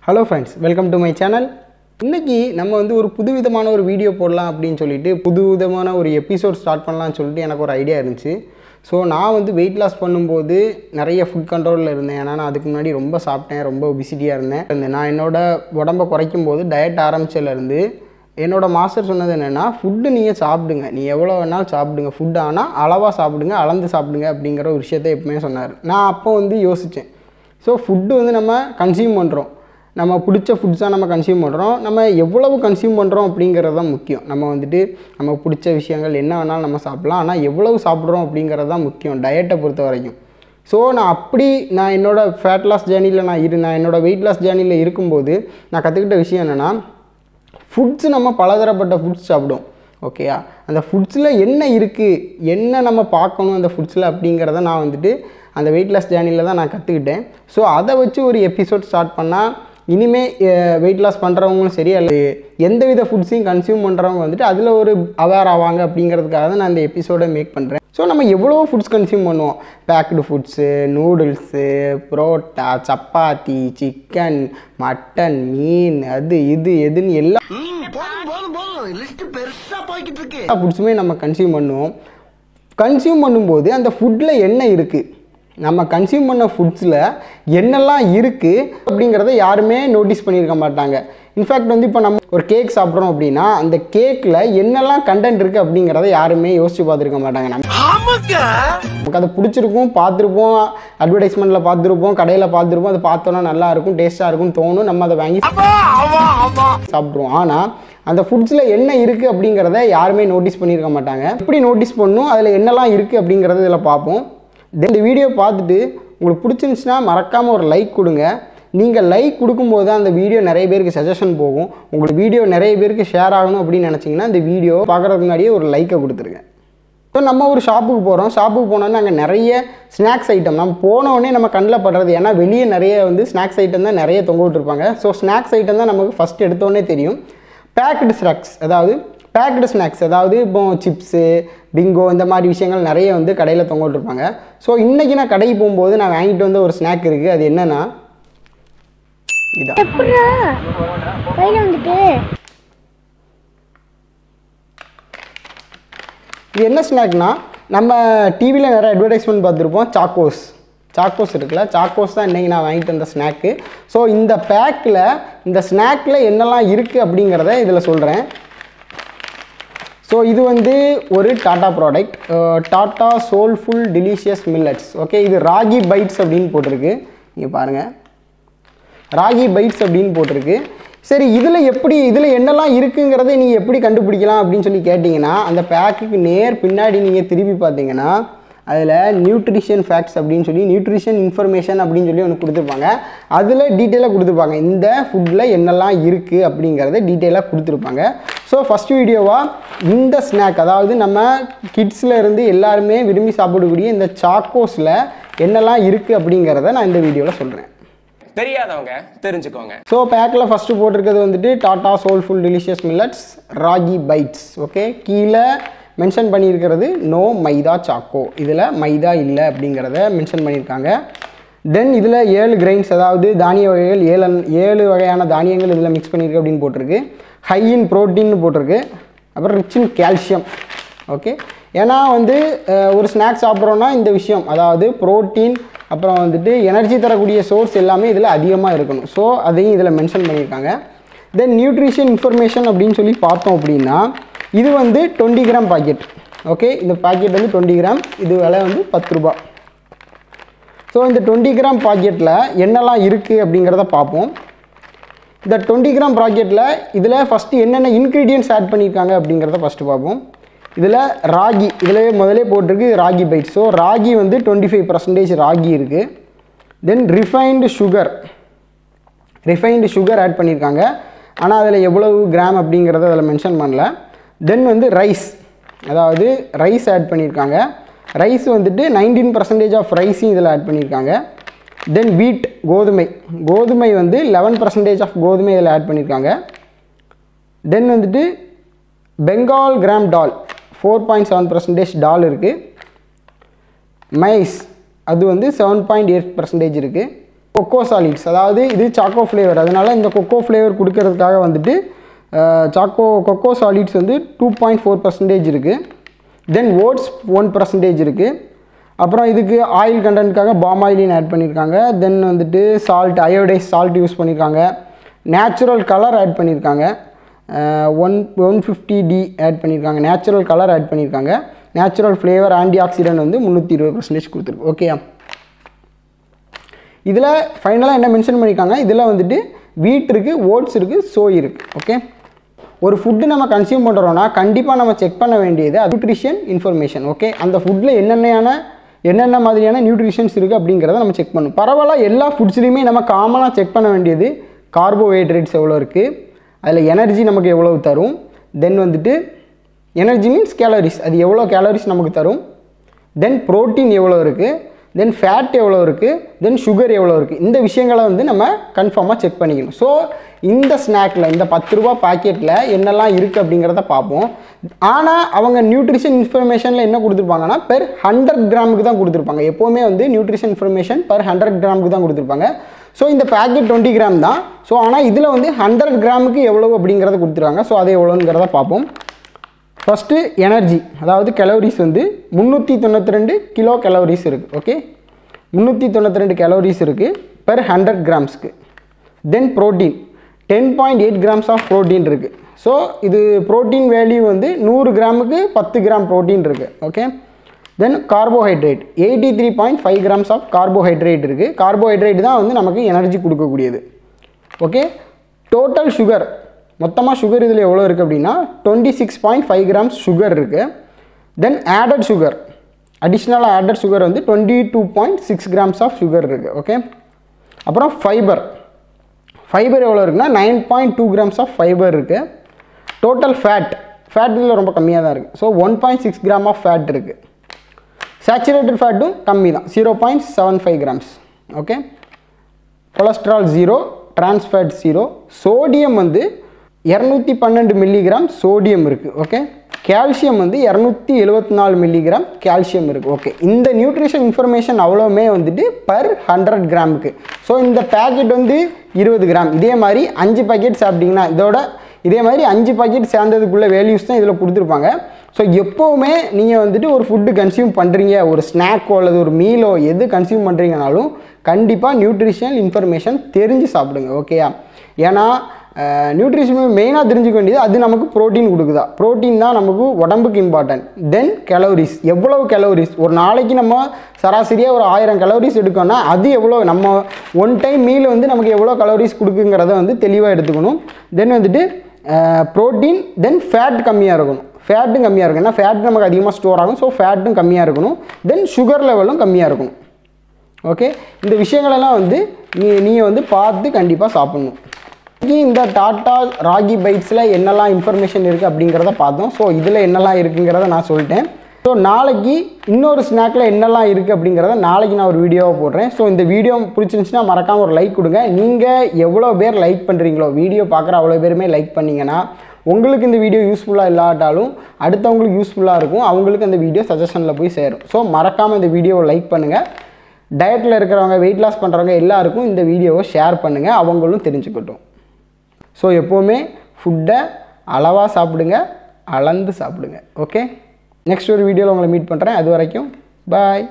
Hello friends, welcome to my channel. இன்னைக்கு நம்ம வந்து ஒரு புதுவிதமான ஒரு வீடியோ போடலாம் அப்படினு சொல்லிட்டு புதுவிதமான ஒரு எபிசோட் ஸ்டார்ட் பண்ணலாம்னு சொல்லிட்டு எனக்கு ஒரு ஐடியா இருந்துச்சு. சோ நான் வந்து weight loss பண்ணும்போது நிறைய ஃபுட் கண்ட்ரோல்ல இருந்தேன். ஏன்னா நான் அதுக்கு முன்னாடி ரொம்ப சாப்பிட்டேன், ரொம்ப obesity-ஆ இருந்தேன். நான் என்னோட உடம்ப குறைக்கும்போது டயட் ஆரம்பிச்சல இருந்து என்னோட மாஸ்டர் சொன்னது என்னன்னா ஃபுட் நீங்க சாப்பிடுங்க. நீ எவ்வளவு வேணாலும் சாப்பிடுங்க. ஃபுட் ஆனா அளவா சாப்பிடுங்க, அளந்து சாப்பிடுங்க அப்படிங்கற ஒரு விஷயத்தை எப்பவுமே சொன்னாரு. நான் அப்போ வந்து யோசிச்சேன். சோ ஃபுட் வந்து நம்ம கன்சியூம் பண்றோம். நம்ம பிடிச்ச ஃபுட்ஸா நம்ம கன்சியூம் பண்றோம். நம்ம எவ்வளவு கன்சியூம் பண்றோம் அப்படிங்கறது தான் முக்கியம். நம்ம வந்துட்டு நமக்கு பிடிச்ச விஷயங்கள் என்ன வேணாலும் நம்ம சாப்பிடலாம். ஆனா எவ்வளவு சாப்பிடுறோம் அப்படிங்கறது தான் முக்கியம் டயட்டை பொறுத்த வரைக்கும். சோ நான் என்னோட ஃபேட் லாஸ் ஜர்னில நான் என்னோட weight loss ஜர்னில இருக்கும்போது நான் கத்துக்கிட்ட விஷயம் என்னன்னா ஃபுட்ஸ் நம்ம பலதரப்பட்ட ஃபுட்ஸ் சாப்பிடுவோம். ஓகேயா? அந்த ஃபுட்ஸ்ல என்ன இருக்கு? என்ன நம்ம பார்க்கணும் அந்த ஃபுட்ஸ்ல அப்படிங்கறத நான் வந்துட்டு அந்த weight loss ஜர்னில தான் நான் கத்துக்கிட்டேன். சோ அத வச்சு ஒரு எபிசோட் ஸ்டார்ட் பண்ணா இனிமே weight loss பண்றவங்களும் சரி அல்ல எந்த வித ஃபுட்ஸையும் கன்சியூம் பண்றவங்க வந்துட்டு அதுல ஒரு அவேர் ஆவாங்க அப்படிங்கிறதுக்காக தான் நான் இந்த எபிசோட மேக் பண்றேன். சோ நம்ம எவ்வளவு ஃபுட்ஸ் கன்சியூம் பண்ணுவோம். Packed foods, noodles, parotta, chapati, chicken, mutton, மீன், அது இது எதுன்னு எல்லாம் லிஸ்ட் பெருசா போயிட்டு இருக்கு. ஃபுட்ஸ்மே நம்ம கன்சியூம் பண்ணுவோம். கன்சியூம் பண்ணும்போது அந்த ஃபுட்ல என்ன இருக்கு? நம்ம கன்சியூம் பண்ண ஃபுட்ஸ்ல என்னெல்லாம் இருக்கு அப்படிங்கறதை யாருமே நோட்டீஸ் பண்ணிருக்க மாட்டாங்க. இன்ஃபேக்ட் வந்து இப்போ நம்ம ஒரு கேக் சாப்பிடுறோம் அப்படினா அந்த கேக்ல என்னெல்லாம் கண்டென்ட் இருக்கு அப்படிங்கறதை யாருமே யோசிச்சு பார்த்திருக்க மாட்டாங்க. நமக்கு அது பிடிச்சிருக்கும், பார்த்திருப்போம், அட்வர்டைஸ்மென்ட்ல பார்த்திருப்போம், கடையில பார்த்திருப்போம், அது பார்த்தோம்னா நல்லா இருக்கும், டேஸ்டா இருக்கும் தோணும், நம்ம அதை வாங்கி சாப்பிடுவோம். ஆனா அந்த ஃபுட்ஸ்ல என்ன இருக்கு அப்படிங்கறதை யாருமே நோட்டீஸ் பண்ணிருக்க மாட்டாங்க. எப்படி நோட்டீஸ் பண்ணனும், அதுல என்னெல்லாம் இருக்கு அப்படிங்கறதை இதல பாப்போம். இந்த வீடியோ பார்த்துட்டு உங்களுக்கு பிடிச்சிருந்துச்சுனா மறக்காம ஒரு லைக் கொடுங்க. நீங்க லைக் கொடுக்கும்போது அந்த வீடியோ நிறைய பேருக்கு சஜஷன் போகும். உங்களுக்கு வீடியோ நிறைய பேருக்கு ஷேர் ஆகணும் அப்படி நினைச்சீங்கன்னா இந்த வீடியோ பார்க்கறதுக்கு முன்னாடியே ஒரு லைக்கை கொடுத்துருங்க. இப்போ நம்ம ஒரு ஷாப்புக்கு போறோம். ஷாப்புக்கு போனோம்னா அங்க நிறைய ஸ்நாக்ஸ் ஐட்டம் நம்ம போன உடனே நம்ம கண்ணில் படுறது. ஏன்னா வெளியே நிறைய வந்து ஸ்நாக்ஸ் ஐட்டம் தான் நிறைய தொங்க விட்டுருப்பாங்க. ஸோ ஸ்நாக்ஸ் ஐட்டம் தான் நமக்கு ஃபர்ஸ்ட் எடுத்தோடனே தெரியும். பேக்டு ஸ்நாக்ஸ், அதாவது பேக்டு ஸ்நாக்ஸ், அதாவது இப்போ சிப்ஸு, பிங்கோ இந்த மாதிரி விஷயங்கள் நிறைய வந்து கடையில் தொங்க விட்டுருப்பாங்க. ஸோ இன்றைக்கி நான் கடைக்கு போகும்போது நான் வாங்கிட்டு வந்த ஒரு ஸ்நாக் இருக்குது. அது என்னென்னா இதான். இது என்ன ஸ்நாக்னா நம்ம டிவியில் நிறைய அட்வர்டைஸ்மெண்ட் பார்த்துருப்போம். சாக்கோஸ் இருக்குல்ல, சாக்கோஸ் தான் இன்றைக்கி நான் வாங்கிட்டு வந்த ஸ்நாக்கு. ஸோ இந்த பேக்கில் இந்த ஸ்நாக்கில் என்னெல்லாம் இருக்குது அப்படிங்கிறத இதில் சொல்கிறேன். ஸோ இது வந்து ஒரு Tata product, Tata soulful delicious millets. Okay, இது ராகி பைட்ஸ் அப்படின்னு போட்டிருக்கு. நீங்கள் பாருங்கள், ராகி பைட்ஸ் அப்படின்னு போட்டிருக்கு. சரி, இதில் என்னெல்லாம் இருக்குங்கிறத நீங்கள் எப்படி கண்டுபிடிக்கலாம் அப்படின்னு சொல்லி கேட்டிங்கன்னா அந்த பேக்குக்கு நேர் பின்னாடி நீங்கள் திருப்பி பார்த்தீங்கன்னா அதில் நியூட்ரிஷன் ஃபேக்ட்ஸ் அப்படின்னு சொல்லி நியூட்ரிஷன் இன்ஃபர்மேஷன் அப்படின்னு சொல்லி ஒன்று கொடுத்துருப்பாங்க. அதில் டீட்டெயிலாக கொடுத்துருப்பாங்க. இந்த ஃபுட்டில் என்னெல்லாம் இருக்குது அப்படிங்கிறத டீட்டெயிலாக கொடுத்துருப்பாங்க. ஸோ ஃபஸ்ட் வீடியோவாக இந்த ஸ்நாக், அதாவது நம்ம கிட்ஸில் இருந்து எல்லாருமே விரும்பி சாப்பிடக்கூடிய இந்த சாக்கோஸில் என்னெல்லாம் இருக்குது அப்படிங்கிறத நான் இந்த வீடியோவில் சொல்கிறேன். தெரியாதவங்க தெரிஞ்சுக்கோங்க. ஸோ பேக்கில் ஃபஸ்ட்டு போட்டிருக்கிறது வந்துட்டு Tata soulful delicious millets ragi bites. Okay, கீழே மென்ஷன் பண்ணியிருக்கிறது நோ மைதா சாக்கோ, இதில் மைதா இல்லை அப்படிங்கிறத மென்ஷன் பண்ணியிருக்காங்க. தென் இதில் 7 கிரெயின்ஸ், அதாவது தானிய வகைகள் 7 வகையான தானியங்கள் இதில் மிக்ஸ் பண்ணியிருக்கு அப்படின்னு போட்டிருக்கு. ஹை இன் ப்ரோட்டீன் போட்டிருக்கு. அப்புறம் ரிச் இன் கால்சியம். ஓகே, ஏன்னா வந்து ஒரு ஸ்நாக்ஸ் சாப்பிட்றோன்னா இந்த விஷயம், அதாவது ப்ரோட்டீன் அப்புறம் வந்துட்டு எனர்ஜி தரக்கூடிய சோர்ஸ் எல்லாமே இதில் அதிகமாக இருக்கணும். ஸோ அதையும் இதில் மென்ஷன் பண்ணியிருக்காங்க. தென் நியூட்ரிஷன் இன்ஃபர்மேஷன் அப்படின்னு சொல்லி பார்த்தோம் அப்படின்னா இது வந்து 20 கிராம் பாக்கெட். ஓகே, இந்த பாக்கெட் வந்து 20 கிராம், இது விலை வந்து 10 ரூபா. ஸோ இந்த 20 கிராம் பாக்கெட்டில் என்னெல்லாம் இருக்குது அப்படிங்கிறத பார்ப்போம். இந்த 20 கிராம் பாக்கெட்டில் இதில் ஃபஸ்ட்டு என்னென்ன இன்க்ரீடியன்ட்ஸ் ஆட் பண்ணியிருக்காங்க அப்படிங்கிறத ஃபஸ்ட்டு பார்ப்போம். இதில் ராகி, இதில் முதலே போட்டிருக்கு ராகி பைட்ஸ். ஸோ ராகி வந்து 25% ராகி இருக்குது. தென் ரிஃபைன்டு சுகர் ஆட் பண்ணியிருக்காங்க. ஆனால் அதில் எவ்வளவு கிராம் அப்படிங்கிறத அதில் மென்ஷன் பண்ணல. தென் வந்து ரைஸ், அதாவது ரைஸ் ஆட் பண்ணியிருக்காங்க. ரைஸ் வந்துட்டு 19% ஆஃப் ரைஸையும் இதில் ஆட் பண்ணியிருக்காங்க. தென் வீட், கோதுமை வந்து 11% ஆஃப் கோதுமை இதில் ஆட் பண்ணியிருக்காங்க. தென் வந்துட்டு பெங்கால் கிராம் டால் 4.7% டால் இருக்குது. மைஸ் அது வந்து 7.8% இருக்குது. கொக்கோ சாலிட்ஸ், அதாவது இது சாக்கோ ஃப்ளேவர், அதனால் இந்த கொக்கோ ஃப்ளேவர் கொடுக்கறதுக்காக வந்துட்டு கொக்கோ சாலிட்ஸ் வந்து 2.4% இருக்குது. தென் ஓட்ஸ் 1% இருக்குது. அப்புறம் இதுக்கு ஆயில் கண்டென்ட்காக பாம் ஆயிலின் ஆட் பண்ணியிருக்காங்க. தென் வந்துட்டு சால்ட், அயோடைஸ் சால்ட் யூஸ் பண்ணியிருக்காங்க. நேச்சுரல் கலர் ஆட் பண்ணியிருக்காங்க. 150D ஆட் பண்ணியிருக்காங்க. நேச்சுரல் கலர் ஆட் பண்ணியிருக்காங்க. நேச்சுரல் ஃப்ளேவர் ஆன்டி ஆக்சிடென்ட் வந்து 320% கொடுத்துருக்கு. ஓகேயா, இதில் ஃபைனலாக என்ன மென்ஷன் பண்ணியிருக்காங்க, இதில் வந்துட்டு வீட் இருக்குது, ஓட்ஸ் இருக்குது, சோய் இருக்குது. ஓகே, ஒரு ஃபுட்டு நம்ம கன்சியூம் பண்ணுறோன்னா கண்டிப்பாக நம்ம செக் பண்ண வேண்டியது நியூட்ரிஷன் இன்ஃபர்மேஷன். ஓகே, அந்த ஃபுட்டில் என்னென்ன மாதிரியான நியூட்ரிஷன்ஸ் இருக்குது அப்படிங்கிறத நம்ம செக் பண்ணணும். பரவாயில்ல, எல்லா ஃபுட்ஸ்லையுமே நம்ம காமனாக செக் பண்ண வேண்டியது கார்போஹைட்ரேட்ஸ் எவ்வளோ இருக்குது, அதில் எனர்ஜி நமக்கு எவ்வளோ தரும், தென் வந்துட்டு எனர்ஜி மீன்ஸ் கேலரிஸ், அது எவ்வளோ கேலரிஸ் நமக்கு தரும், தென் ப்ரோட்டீன் எவ்வளோ இருக்குது, தென் ஃபேட் எவ்வளோ இருக்குது, தென் சுகர் எவ்வளோ இருக்குது. இந்த விஷயங்களை வந்து நம்ம கன்ஃபார்மாக செக் பண்ணிக்கணும். ஸோ இந்த ஸ்நாக்கில், இந்த 10 ரூபா பாக்கெட்டில் என்னெல்லாம் இருக்குது அப்படிங்கிறத பார்ப்போம். ஆனால் அவங்க நியூட்ரிஷன் இன்ஃபர்மேஷனில் என்ன கொடுத்துருப்பாங்கன்னா பெர் 100 கிராமுக்கு தான் கொடுத்துருப்பாங்க. எப்போவுமே வந்து நியூட்ரிஷன் இன்ஃபர்மேஷன் பெர் 100 கிராமுக்கு தான் கொடுத்துருப்பாங்க. ஸோ இந்த பேக்கெட் 20 கிராம் தான். ஸோ ஆனால் இதில் வந்து 100 கிராமுக்கு எவ்வளோ அப்படிங்கிறத கொடுத்துருக்காங்க. ஸோ அது எவ்வளோங்கிறத பார்ப்போம். ஃபஸ்ட்டு எனர்ஜி, அதாவது கலோரிஸ் வந்து 392 கிலோ கலோரிஸ் இருக்குது. ஓகே, 392 கலோரிஸ் இருக்குது பெர் 100 கிராம்ஸ்க்கு. Then protein 10.8 grams of protein இருக்குது. ஸோ இது ப்ரோட்டீன் வேல்யூ வந்து 100 கிராமுக்கு 10 கிராம் ப்ரோட்டீன் இருக்குது. Okay, then carbohydrate 83.5 grams of carbohydrate இருக்குது. கார்போஹைட்ரேட் தான் வந்து நமக்கு எனர்ஜி கொடுக்கக்கூடியது. ஓகே, டோட்டல் சுகர், மொத்தமாக சுகர் இதில் எவ்வளோ இருக்குது அப்படின்னா 26.5 கிராம்ஸ் சுகர் இருக்குது. தென் ஆடட் சுகர், அடிஷ்னலாக ஆடட் சுகர் வந்து 22.6 கிராம்ஸ் ஆஃப் சுகர் இருக்குது. ஓகே, அப்புறம் ஃபைபர் எவ்வளோ இருக்குன்னா 9.2 கிராம்ஸ் ஆஃப் ஃபைபர் இருக்குது. டோட்டல் ஃபேட் இதில் ரொம்ப கம்மியாக தான் இருக்குது. ஸோ 1.6 கிராம் ஆஃப் ஃபேட் இருக்குது. சேச்சுரேட்டட் ஃபேட்டும் கம்மி தான், 0.75 grams. Okay, cholesterol 0, trans fat 0. Sodium வந்து 212 மில்லிகிராம் சோடியம் இருக்குது. ஓகே, கால்சியம் வந்து 274 மில்லிகிராம் கால்சியம் இருக்குது. ஓகே, இந்த நியூட்ரிஷன் இன்ஃபர்மேஷன் அவ்வளோவுமே வந்துட்டு பர் 100 கிராமுக்கு. ஸோ இந்த பேக்கெட் வந்து 20 கிராம். இதே மாதிரி 5 பாக்கெட் சாப்பிட்டிங்கன்னா இதே மாதிரி 5 பாக்கெட் சேர்ந்ததுக்குள்ள வேல்யூஸ் தான் இதில் கொடுத்துருப்பாங்க. ஸோ எப்போவுமே நீங்கள் வந்துட்டு ஒரு ஃபுட்டு கன்சியூம் பண்ணுறீங்க, ஒரு ஸ்நாக்கோ அல்லது ஒரு மீலோ எது கன்சியூம் பண்ணுறீங்கனாலும் கண்டிப்பாக நியூட்ரிஷனல் இன்ஃபர்மேஷன் தெரிஞ்சு சாப்பிடுங்க. ஓகேயா, ஏன்னா நியூட்ரிஷன் மெயினாக தெரிஞ்சுக்க வேண்டியது அது நமக்கு ப்ரோட்டீன் கொடுக்குதா, ப்ரோட்டீன் தான் நமக்கு உடம்புக்கு இம்பார்ட்டன்ட். தென் கலோரிஸ், எவ்வளவு கலோரிஸ் ஒரு நாளைக்கு நம்ம சராசரியாக ஒரு 1000 கலோரிஸ் எடுக்கோன்னா அது எவ்வளோ, நம்ம ஒன் டைம் மீல் வந்து நமக்கு எவ்வளோ கலோரிஸ் கொடுக்குங்கிறத வந்து தெளிவாக எடுத்துக்கணும். தென் வந்துட்டு ப்ரோட்டீன், தென் ஃபேட் கம்மியாக இருக்கணும். ஃபேட்டும் கம்மியாக இருக்கும், ஏன்னா ஃபேட் நமக்கு அதிகமாக ஸ்டோர் ஆகும். ஸோ ஃபேட்டும் கம்மியாக இருக்கணும். தென் சுகர் லெவலும் கம்மியாக இருக்கணும். ஓகே, இந்த விஷயங்களெல்லாம் வந்து நீங்கள் வந்து பார்த்து கண்டிப்பாக சாப்பிட்ணும். இந்த டாட்டா ராகி பைட்ஸில் என்னெல்லாம் இன்ஃபர்மேஷன் இருக்குது அப்படிங்கிறத பார்த்தோம். ஸோ இதில் என்னெல்லாம் இருக்குங்கிறத நான் சொல்லிட்டேன். ஸோ நாளைக்கு இன்னொரு ஸ்நாக்கில் என்னெல்லாம் இருக்குது அப்படிங்கிறத நாளைக்கு நான் ஒரு வீடியோவை போடுறேன். ஸோ இந்த வீடியோ பிடிச்சிருந்துச்சுன்னா மறக்காமல் ஒரு லைக் கொடுங்க. நீங்கள் எவ்வளோ பேர் லைக் பண்ணுறீங்களோ, வீடியோ பார்க்குற அவ்வளோ பேருமே லைக் பண்ணிங்கன்னா உங்களுக்கு இந்த வீடியோ யூஸ்ஃபுல்லாக இல்லாட்டாலும் அடுத்தவங்களுக்கு யூஸ்ஃபுல்லாக இருக்கும், அவங்களுக்கு அந்த வீடியோ சஜஷனில் போய் சேரும். ஸோ மறக்காமல் இந்த வீடியோவை லைக் பண்ணுங்கள். டயட்டில் இருக்கிறவங்க, வெயிட் லாஸ் பண்ணுறவங்க எல்லாருக்கும் இந்த வீடியோவை ஷேர் பண்ணுங்கள், அவங்களும் தெரிஞ்சுக்கட்டும். ஸோ எப்போவுமே ஃபுட்டை அளவாக சாப்பிடுங்க, அளந்து சாப்பிடுங்க. ஓகே, நெக்ஸ்ட் ஒரு வீடியோவில் உங்களை மீட் பண்ணுறேன். அது வரைக்கும் பாய்.